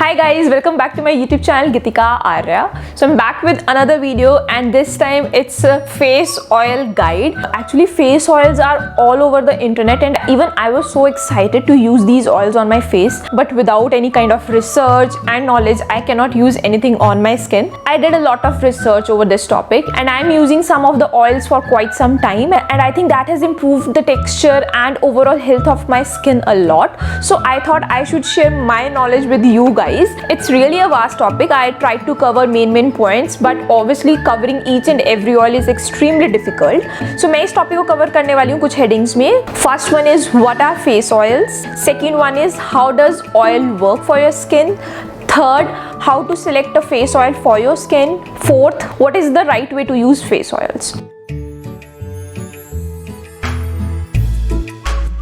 Hi guys, welcome back to my YouTube channel Gitika Arya. So I'm back with another video and this time it's a face oil guide. Actually face oils are all over the internet and even I was so excited to use these oils on my face, but without any kind of research and knowledge I cannot use anything on my skin. I did a lot of research over this topic and I'm using some of the oils for quite some time and I think that has improved the texture and overall health of my skin a lot. So I thought I should share my knowledge with you guys. It's really a vast topic. I tried to cover main points, but obviously covering each and every oil is extremely difficult. So मैं इस topic को cover करने वाली हूँ कुछ headings में. First one is what are face oils. Second one is how does oil work for your skin. Third, how to select a face oil for your skin. Fourth, what is the right way to use face oils.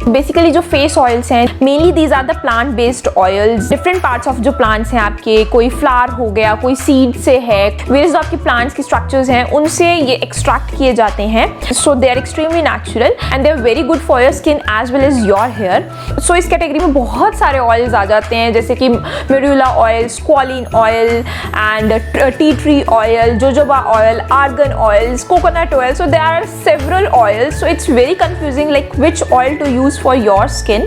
Basically जो face oils हैं mainly these are the plant based oils. Different parts of जो plants हैं आपके, कोई flower हो गया, कोई seed से है, वेरियस आपके प्लांट्स की स्ट्रक्चर्स हैं उनसे ये एक्सट्रैक्ट किए जाते हैं. So they are extremely natural and they are very good for your skin as well as your hair. So इस कैटेगरी में बहुत सारे ऑयल्स आ जाते हैं जैसे कि marula oil, squalane oil and tea tree oil, jojoba oil, argan oils, coconut oil. So there are several oils. So it's very confusing like which oil to use for your skin.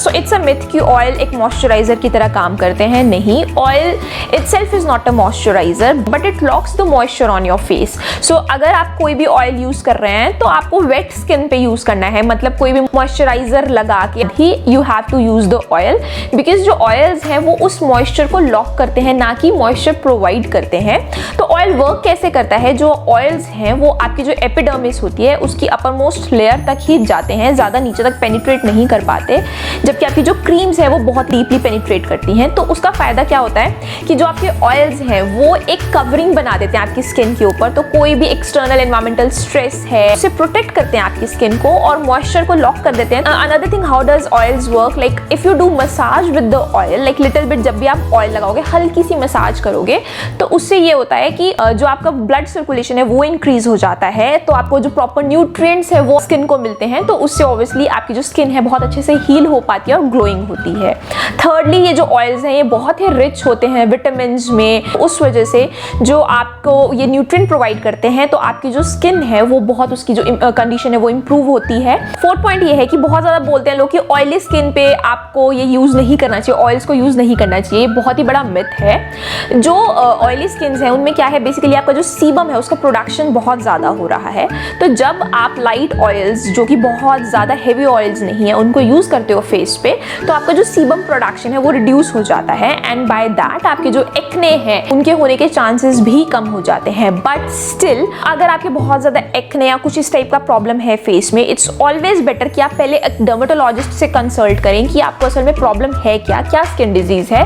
So it's a myth कि oil एक moisturizer की तरह काम करते हैं. नहीं, oil itself is not a moisturizer but it locks the moisture on your face. So अगर आप कोई भी ऑयल यूज कर रहे हैं तो आपको वेट स्किन पे यूज करना है, मतलब कोई भी मॉइस्चराइजर लगा के ही you have to use the oil because जो ऑयल्स हैं वो उस मॉइस्चर को लॉक करते हैं, ना कि मॉइस्चर प्रोवाइड करते हैं. तो ऑयल वर्क कैसे करता है, जो ऑयल्स हैं वो आपकी जो एपिडर्मिस होती है उसकी अपर मोस्ट लेयर तक ही जाते हैं, ज़्यादा नीचे तक पेनिट्रेट नहीं कर पाते, जबकि आपकी जो क्रीम्स है वो बहुत डीपली पेनिट्रेट करती हैं. तो उसका फायदा क्या होता है कि जो आपके ऑयल्स हैं वो एक कवरिंग बना देते हैं आपकी स्किन के ऊपर. तो कोई भी एक्सटर्नल एनवायरमेंटल स्ट्रेस है उसे प्रोटेक्ट करते हैं आपकी स्किन को और मॉइस्चर को लॉक कर देते हैं. Another thing, how does oils work, like if you do massage with the oil, like little bit, जब भी आप ऑयल लगाओगे हल्की सी मसाज करोगे तो उससे ये होता है कि जो आपका ब्लड सर्कुलेशन है वो इंक्रीज हो जाता है. तो आपको जो प्रॉपर न्यूट्रिएंट्स है वो स्किन को मिलते हैं, तो उससे ऑब्वियसली आपकी जो स्किन है बहुत अच्छे से हील हो पाती है और ग्लोइंग होती है. थर्डली, ये जो ऑयल्स हैं ये बहुत ही रिच होते हैं विटामिन्स में, उस वजह से जो आपको ये न्यूट्रिएंट प्रोवाइड करते हैं तो आपकी जो स्किन है वो बहुत, उसकी जो कंडीशन है वो इंप्रूव होती है. फोर्थ पॉइंट ये है कि बहुत ज़्यादा बोलते हैं लोग कि ऑयली स्किन पे आपको ये यूज़ नहीं करना चाहिए, ऑयल्स को यूज़ नहीं करना चाहिए. बहुत ही बड़ा मिथ है. जो ऑयली स्किन हैं उनमें क्या है, बेसिकली आपका जो सीबम है उसका प्रोडक्शन बहुत ज़्यादा हो रहा है. तो जब आप लाइट ऑयल्स जो कि बहुत ज़्यादा हेवी ऑयल्स नहीं है उनको यूज़ करते हो फेस पे, तो आपका जो सीबम प्रोडक्शन है वो रिड्यूस हो जाता है एंड बाय दैट आपके जो एक्ने हैं उनके होने के चांसेस भी कम हो जाते हैं. बट स्टिल अगर आपके बहुत ज़्यादा एक्ने या कुछ इस टाइप का प्रॉब्लम है फेस में, इट्स ऑलवेज बेटर कि आप पहले एक डर्मेटोलॉजिस्ट से कंसल्ट करें कि आपको असल में प्रॉब्लम है क्या स्किन डिजीज़ है,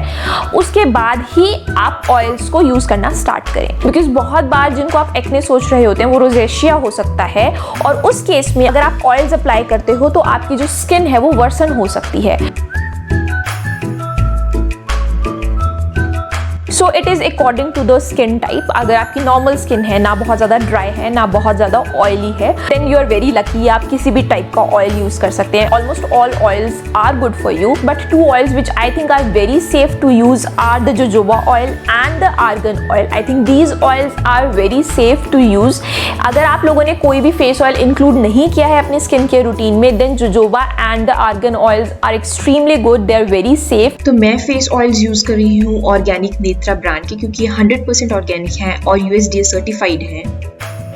उसके बाद ही आप ऑयल्स को यूज़ करना स्टार्ट करें. बिकॉज बहुत बार जिनको आप एक्ने सोच रहे होते हैं वो रोजेशिया हो सकता है और उस केस में अगर आप ऑयल्स अप्लाई करते हो तो आपकी जो स्किन है वो वर्सन हो सकती है. So it is according to the skin type. अगर आपकी नॉर्मल स्किन है, ना बहुत ज़्यादा ड्राई है ना बहुत ज़्यादा ऑयली है, then you are very lucky, आप किसी भी टाइप का ऑयल यूज़ कर सकते हैं. Almost all oils are good for you, but two oils which I think are very safe to use are the jojoba oil and the argan oil. I think these oils are very safe to use. अगर आप लोगों ने कोई भी face oil include नहीं किया है अपने स्किन केयर रूटीन में, then jojoba and the argan oils are extremely good, they are very safe. तो मैं फेस ऑयल्स यूज़ कर रही हूँ ऑर्गेनिक नेत्रा ब्रांड के, क्योंकि ये 100% ऑर्गेनिक हैं और USDA सर्टिफाइड हैं.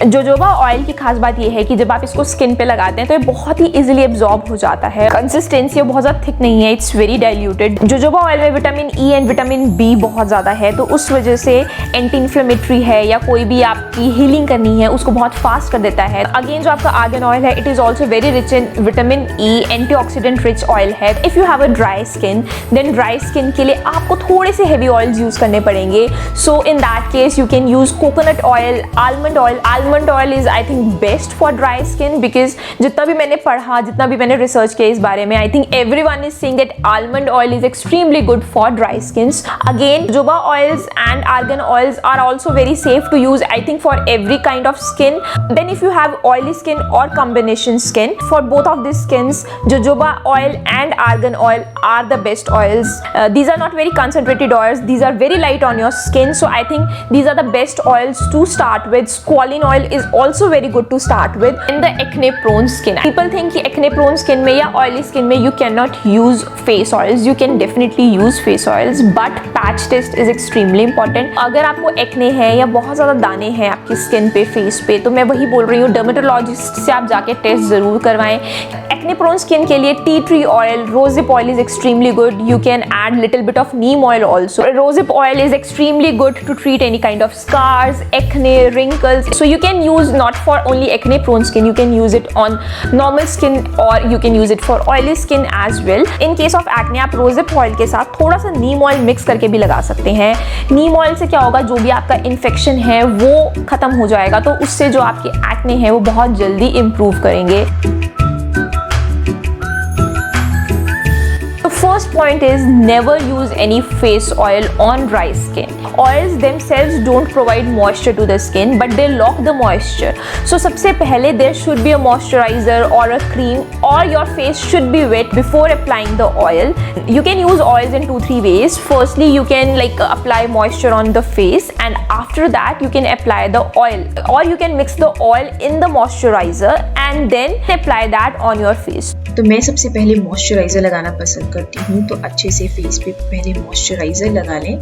जोजोबा ऑयल की खास बात यह है कि जब आप इसको स्किन पे लगाते हैं तो ये बहुत ही इजीली एब्जॉर्ब हो जाता है. कंसिस्टेंसी बहुत ज़्यादा थिक नहीं है, it's very diluted. Jojoba oil में vitamin E and vitamin B बहुत ज़्यादा है, तो उस वजह से एंटी इन्फ्लेमेटरी है या कोई भी आपकी हीलिंग करनी है उसको बहुत फास्ट कर देता है. अगेन जो आपका आर्गन ऑयल है, it is also very rich in vitamin E, antioxidant rich oil है. If you have a dry skin, then dry skin के लिए आपको थोड़े से हैवी ऑयल्स यूज़ करने पड़ेंगे. So in that case you can use coconut oil, almond oil. Almond oil is I think best for dry skin, because जितना भी मैंने पढ़ा, जितना भी मैंने रिसर्च किया इस बारे में, I think everyone is saying that almond oil is extremely good for dry skins. Again, jojoba oils and argan oils are also very safe to use, I think, for every kind of skin. Then if you have oily skin or combination skin, for both of these skins, jojoba oil and argan oil are the best oils. These are not very concentrated oils, these are very light on your skin, so I think these are the best oils to start with. Squalene oil is also very good to start with. In the acne prone skin, people think कि acne prone skin में या oily skin में you cannot use face oils. You can definitely use face oils, but patch test is extremely important. अगर आपको acne है या बहुत ज़्यादा दाने हैं आपकी स्किन पे, फेस पे, तो मैं वही बोल रही हूँ, डर्मेटोलॉजिस्ट से आप जाके टेस्ट ज़रूर करवाएं. एक्ने प्रोन स्किन के लिए tea tree oil, rosehip oil is extremely good. You can add little bit of neem oil also. Rosehip oil is extremely good to treat any kind of scars, acne, wrinkles. So you can use not for only acne prone skin, you can use it on normal skin or you can use it for oily skin as well. In case of acne, आप रोज़िप oil के साथ थोड़ा सा नीम oil mix करके भी लगा सकते हैं. नीम ऑयल से क्या होगा, जो भी आपका इन्फेक्शन है वो खत्म हो जाएगा, तो उससे जो आपके एक्ने है वो बहुत जल्दी इम्प्रूव करेंगे. First point is never use any face oil on dry skin. Oils themselves don't provide moisture to the skin, but they lock the moisture. So सबसे पहले there should be a moisturizer or a cream, or your face should be wet before applying the oil. You can use oils in 2-3 ways. Firstly, you can apply moisture on the face, and after that you can apply the oil, or you can mix the oil in the moisturizer and then apply that on your face. तो मैं सबसे पहले moisturiser लगाना पसंद करती हूँ, तो अच्छे से फेस पे पहले मॉइस्चराइज़र लगा लें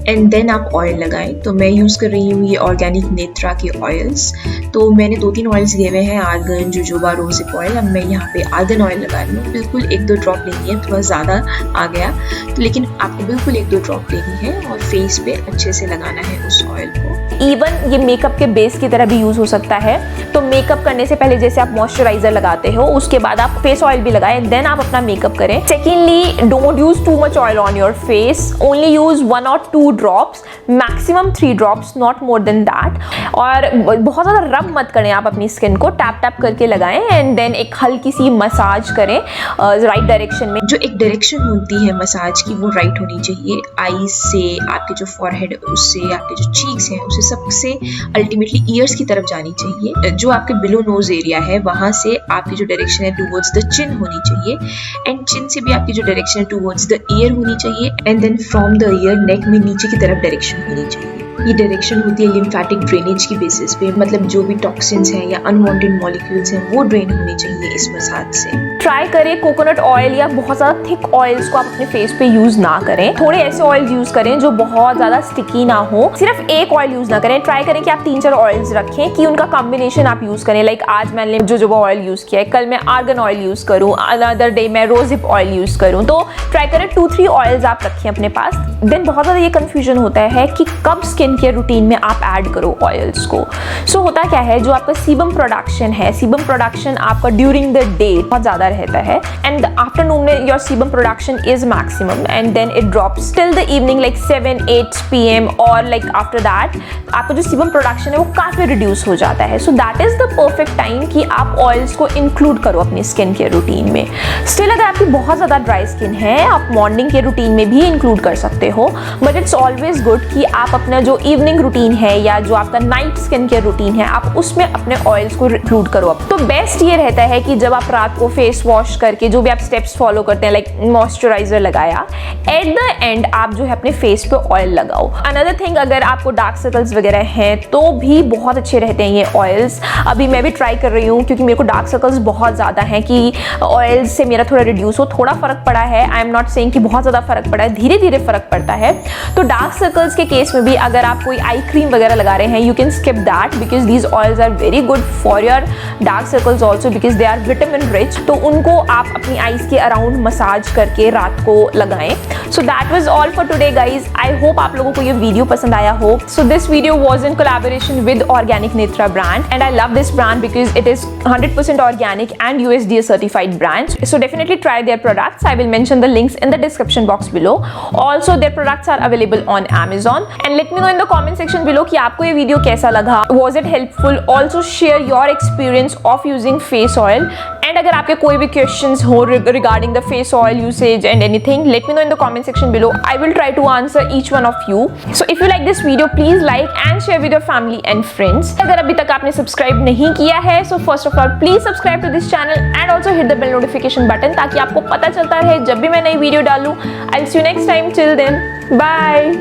एंड देन आप ऑयल लगाएं. तो मैं यूज़ कर रही हूँ ये ऑर्गेनिक नेत्रा के ऑयल्स. तो मैंने 2-3 ऑयल्स लिए हुए हैं, आर्गन, जोजोबा, रोज़िप ऑयल. अब मैं यहाँ पे आर्गन ऑयल लगा रही हूँ. बिल्कुल 1-2 ड्रॉप लेनी है, थोड़ा ज़्यादा आ गया तो, लेकिन आपको बिल्कुल 1-2 ड्रॉप लेनी है और फेस पे अच्छे से लगाना है उस ऑयल को. इवन ये मेकअप के बेस की तरह भी यूज़ हो सकता है. तो मेकअप करने से पहले जैसे आप मॉइस्चराइजर लगाते हो, उसके बाद आप फेस ऑयल भी लगाएं, देन आप अपना मेकअप करें. Secondly, don't use too much oil on your face. Only use 1 or 2 drops, maximum 3 drops, not more than that. और बहुत ज़्यादा रब मत करें आप अपनी स्किन को, टैप टैप करके लगाएं एंड देन एक हल्की सी मसाज करें राइट डायरेक्शन में. जो एक डायरेक्शन होती है मसाज की वो राइट होनी चाहिए. आईज से आपके जो फॉरहेड है उससे, आपके जो चीक्स हैं उससे, सबसे अल्टीमेटली ईयर्स की तरफ जानी चाहिए. जो आपके बिलो नोज एरिया है वहां से आपकी जो डायरेक्शन है टूवर्ड्स द चिन होनी चाहिए, एंड चिन से भी आपकी जो डायरेक्शन है टूवर्ड्स द ईयर होनी चाहिए, and then from the ear neck में नीचे की तरफ डायरेक्शन होनी चाहिए. ये डायरेक्शन होती है लिम्फेटिक ड्रेनेज की बेसिस पे, मतलब जो भी टॉक्सिन्स हैं या अनवांटेड मॉलिक्यूल्स हैं वो ड्रेन होनी चाहिए इस मसाज से. ट्राई करें कोकोनट ऑयल या बहुत ज़्यादा थिक ऑयल्स को आप अपने फेस पे यूज़ ना करें. थोड़े ऐसे ऑयल्स यूज़ करें जो बहुत ज़्यादा स्टिकी ना हो. सिर्फ एक ऑयल यूज़ ना करें. ट्राई करें कि आप 3-4 ऑयल्स रखें, कि उनका कॉम्बिनेशन आप यूज़ करें. लाइक आज मैंने जोजोबा ऑयल यूज़ किया है, कल मैं आर्गन ऑयल यूज़ करूँ, अनदर डे मैं रोज़िप ऑयल यूज़ करूँ. तो ट्राई करें 2-3 ऑयल्स आप रखें अपने पास. देन बहुत ज़्यादा ये कन्फ्यूजन होता है कि कब स्किन केयर रूटीन में आप ऐड करो ऑयल्स को. सो होता क्या है, जो आपका सीबम प्रोडक्शन है, सीबम प्रोडक्शन आपका ड्यूरिंग द डे बहुत ज़्यादा रहता है, एंड आफ्टरनून में your sebum production is maximum, and then it drops till the evening like 7-8 PM, और लाइक आफ्टर दैट आपका जो सीबम प्रोडक्शन है वो काफ़ी रिड्यूस हो जाता है. So that is the perfect time कि आप ऑयल्स को इंक्लूड करो अपनी स्किन केयर रूटीन में. स्टिल अगर आपकी बहुत ज़्यादा ड्राई स्किन है, आप मॉर्निंग के रूटीन में भी इंक्लूड कर सकते हो, बट इट्स ऑलवेज गुड कि आप अपना जो इवनिंग रूटीन है या जो आपका नाइट स्किन केयर रूटीन है, आप उसमें अपने ऑयल्स को इंक्लूड करो. तो बेस्ट ये रहता है कि जब आप रात को फेस वॉश करके जो भी आप स्टेप्स फॉलो करते हैं, लाइक मॉइस्चराइजर लगाया, एट द एंड आप जो है अपने फेस पे ऑयल लगाओ. अनदर थिंग, अगर आपको डार्क सर्कल्स वगैरह हैं तो भी बहुत अच्छे रहते हैं ये ऑयल्स. अभी मैं भी ट्राई कर रही हूँ क्योंकि मेरे को डार्क सर्कल्स बहुत ज़्यादा हैं, कि ऑयल्स से मेरा थोड़ा रिड्यूस हो. थोड़ा फर्क पड़ा है, आई एम नॉट सेइंग कि बहुत ज़्यादा फर्क पड़ा है, धीरे धीरे फर्क पड़ता है. तो डार्क सर्कल्स के केस में भी अगर आप कोई आई क्रीम वगैरह लगा रहे हैं, you can skip that, because these oils are very good for your dark circles also, because they are vitamin rich. तो उनको आप अपनी आईज के अराउंड मसाज करके रात को लगाएं. So that was all for today guys. I hope आप लोगों को ये वीडियो पसंद आया हो. So this video was in collaboration with organic Netra brand, and I love this brand because it is 100% organic and USDA certified brand. So definitely try their products. I will mention the links in the description box below. Also their products are available on Amazon. And let me know in the comment section below कि आपको ये video कैसा लगा. Was it helpful? Also share your experience of using face oil. And अगर आपके कोई भी questions हो regarding the face oil usage and anything, let me know in the comment section below. I will try to answer each one of you. So if you like this video, please like and share with your family and friends. अगर अभी तक आपने subscribe नहीं किया है, so first of all please subscribe to this channel and also hit the bell notification button ताकि आपको पता चलता रहे जब भी मैं नई वीडियो डालूं. I'll see you next time. Till then, bye.